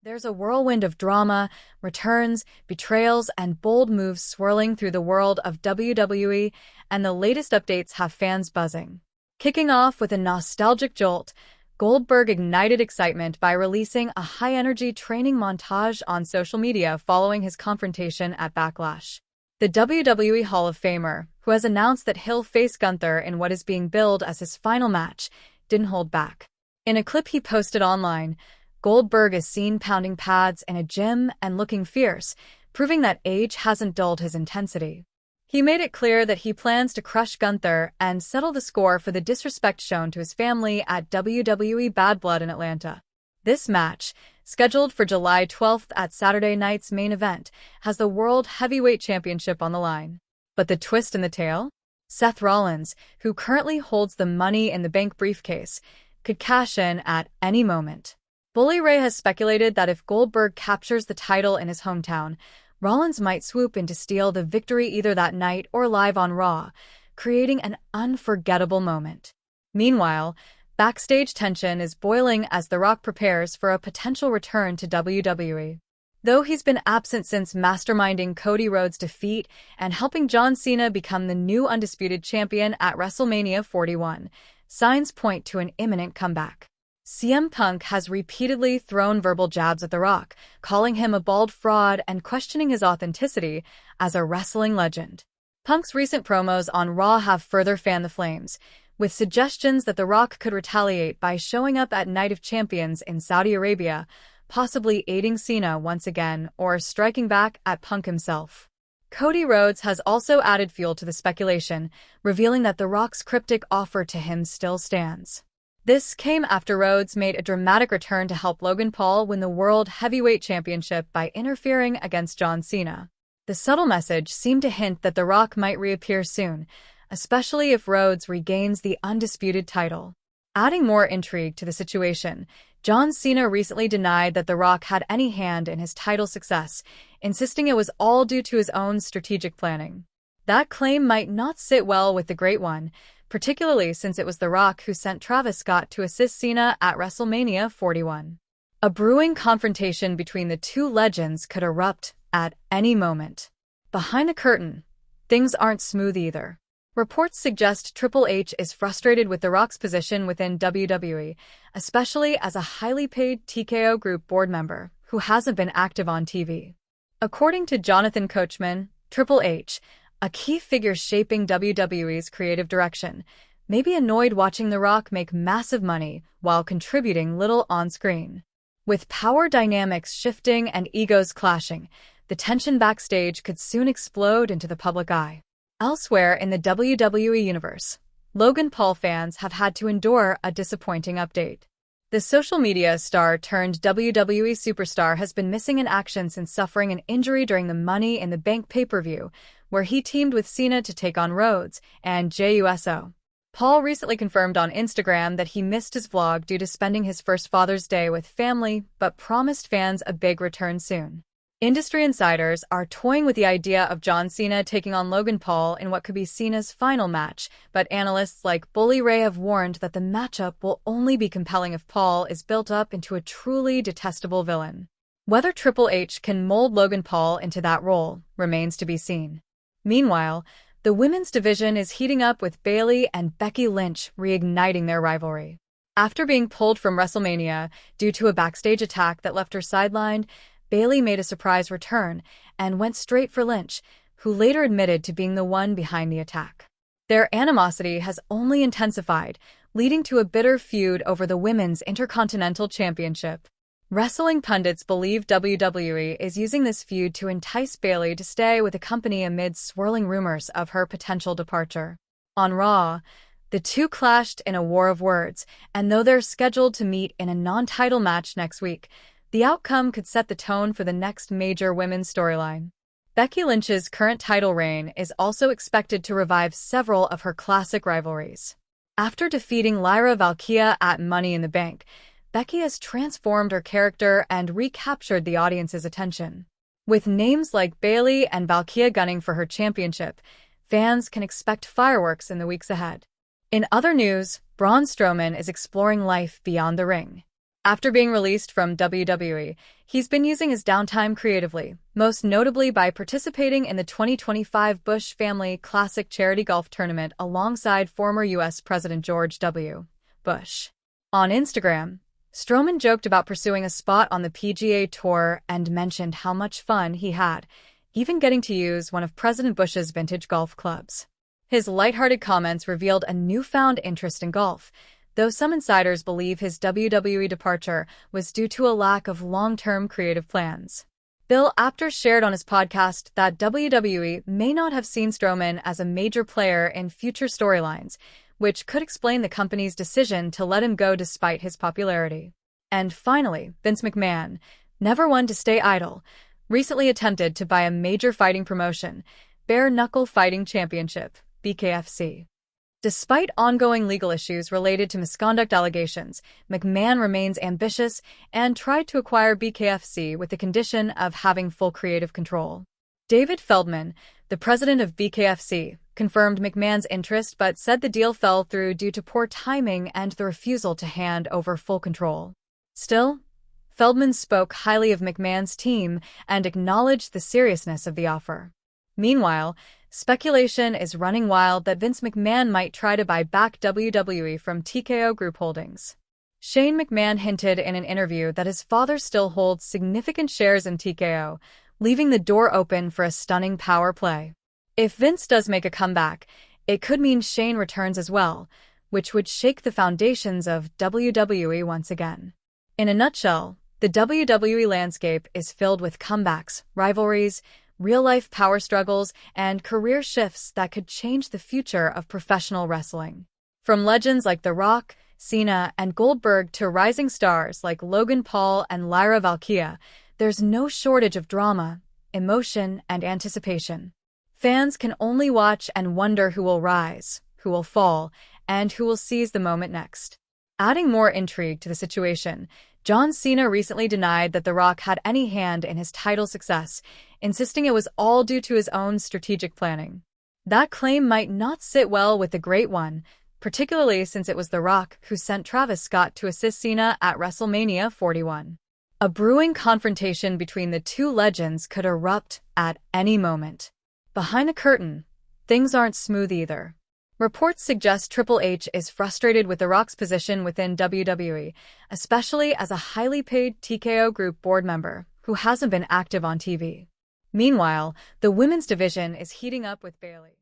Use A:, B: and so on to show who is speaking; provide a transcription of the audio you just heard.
A: There's a whirlwind of drama, returns, betrayals, and bold moves swirling through the world of WWE, and the latest updates have fans buzzing. Kicking off with a nostalgic jolt, Goldberg ignited excitement by releasing a high-energy training montage on social media following his confrontation at Backlash. The WWE Hall of Famer, who has announced that he'll face Gunther in what is being billed as his final match, didn't hold back. In a clip he posted online, Goldberg is seen pounding pads in a gym and looking fierce, proving that age hasn't dulled his intensity. He made it clear that he plans to crush Gunther and settle the score for the disrespect shown to his family at WWE Bad Blood in Atlanta. This match, scheduled for July 12th at Saturday night's main event, has the World Heavyweight Championship on the line. But the twist in the tale? Seth Rollins, who currently holds the Money in the Bank briefcase, could cash in at any moment. Bully Ray has speculated that if Goldberg captures the title in his hometown, Rollins might swoop in to steal the victory either that night or live on Raw, creating an unforgettable moment. Meanwhile, backstage tension is boiling as The Rock prepares for a potential return to WWE. Though he's been absent since masterminding Cody Rhodes' defeat and helping John Cena become the new undisputed champion at WrestleMania 41, signs point to an imminent comeback. CM Punk has repeatedly thrown verbal jabs at The Rock, calling him a bald fraud and questioning his authenticity as a wrestling legend. Punk's recent promos on Raw have further fanned the flames, with suggestions that The Rock could retaliate by showing up at Night of Champions in Saudi Arabia, possibly aiding Cena once again or striking back at Punk himself. Cody Rhodes has also added fuel to the speculation, revealing that The Rock's cryptic offer to him still stands. This came after Rhodes made a dramatic return to help Logan Paul win the World Heavyweight Championship by interfering against John Cena. The subtle message seemed to hint that The Rock might reappear soon, especially if Rhodes regains the undisputed title. Adding more intrigue to the situation, John Cena recently denied that The Rock had any hand in his title success, insisting it was all due to his own strategic planning. That claim might not sit well with the Great One, particularly since it was The Rock who sent Travis Scott to assist Cena at WrestleMania 41. A brewing confrontation between the two legends could erupt at any moment. Behind the curtain, things aren't smooth either. Reports suggest Triple H is frustrated with The Rock's position within WWE, especially as a highly paid TKO Group board member who hasn't been active on TV. According to Jonathan Coachman, Triple H, a key figure shaping WWE's creative direction, may be annoyed watching The Rock make massive money while contributing little on-screen. With power dynamics shifting and egos clashing, the tension backstage could soon explode into the public eye. Elsewhere in the WWE universe, Logan Paul fans have had to endure a disappointing update. The social media star turned WWE superstar has been missing in action since suffering an injury during the Money in the Bank pay-per-view, where he teamed with Cena to take on Rhodes and Jey Uso. Paul recently confirmed on Instagram that he missed his vlog due to spending his first Father's Day with family, but promised fans a big return soon. Industry insiders are toying with the idea of John Cena taking on Logan Paul in what could be Cena's final match, but analysts like Bully Ray have warned that the matchup will only be compelling if Paul is built up into a truly detestable villain. Whether Triple H can mold Logan Paul into that role remains to be seen. Meanwhile, the women's division is heating up with Bayley and Becky Lynch reigniting their rivalry. After being pulled from WrestleMania due to a backstage attack that left her sidelined, Bayley made a surprise return and went straight for Lynch, who later admitted to being the one behind the attack. Their animosity has only intensified, leading to a bitter feud over the Women's Intercontinental Championship. Wrestling pundits believe WWE is using this feud to entice Bayley to stay with the company amid swirling rumors of her potential departure. On Raw, the two clashed in a war of words, and though they're scheduled to meet in a non-title match next week, the outcome could set the tone for the next major women's storyline. Becky Lynch's current title reign is also expected to revive several of her classic rivalries. After defeating Lyra Valkyria at Money in the Bank, Becky has transformed her character and recaptured the audience's attention. With names like Bayley and Valkyria gunning for her championship, fans can expect fireworks in the weeks ahead. In other news, Braun Strowman is exploring life beyond the ring. After being released from WWE, he's been using his downtime creatively, most notably by participating in the 2025 Bush Family Classic charity golf tournament alongside former U.S. President George W. Bush. On Instagram, Strowman joked about pursuing a spot on the PGA Tour and mentioned how much fun he had, even getting to use one of President Bush's vintage golf clubs. His lighthearted comments revealed a newfound interest in golf, though some insiders believe his WWE departure was due to a lack of long-term creative plans. Bill Apter shared on his podcast that WWE may not have seen Strowman as a major player in future storylines, which could explain the company's decision to let him go despite his popularity. And finally, Vince McMahon, never one to stay idle, recently attempted to buy a major fighting promotion, Bare Knuckle Fighting Championship, BKFC. Despite ongoing legal issues related to misconduct allegations, McMahon remains ambitious and tried to acquire BKFC with the condition of having full creative control. David Feldman, the president of BKFC, confirmed McMahon's interest but said the deal fell through due to poor timing and the refusal to hand over full control. Still, Feldman spoke highly of McMahon's team and acknowledged the seriousness of the offer. Meanwhile, speculation is running wild that Vince McMahon might try to buy back WWE from TKO Group Holdings. Shane McMahon hinted in an interview that his father still holds significant shares in TKO, leaving the door open for a stunning power play. If Vince does make a comeback, it could mean Shane returns as well, which would shake the foundations of WWE once again. In a nutshell, the WWE landscape is filled with comebacks, rivalries, real-life power struggles, and career shifts that could change the future of professional wrestling. From legends like The Rock, Cena, and Goldberg to rising stars like Logan Paul and Lyra Valkyria, there's no shortage of drama, emotion, and anticipation. Fans can only watch and wonder who will rise, who will fall, and who will seize the moment next. Adding more intrigue to the situation, John Cena recently denied that The Rock had any hand in his title success, insisting it was all due to his own strategic planning. That claim might not sit well with the Great One, particularly since it was The Rock who sent Travis Scott to assist Cena at WrestleMania 41. A brewing confrontation between the two legends could erupt at any moment. Behind the curtain, things aren't smooth either. Reports suggest Triple H is frustrated with The Rock's position within WWE, especially as a highly paid TKO Group board member who hasn't been active on TV. Meanwhile, the women's division is heating up with Bayley.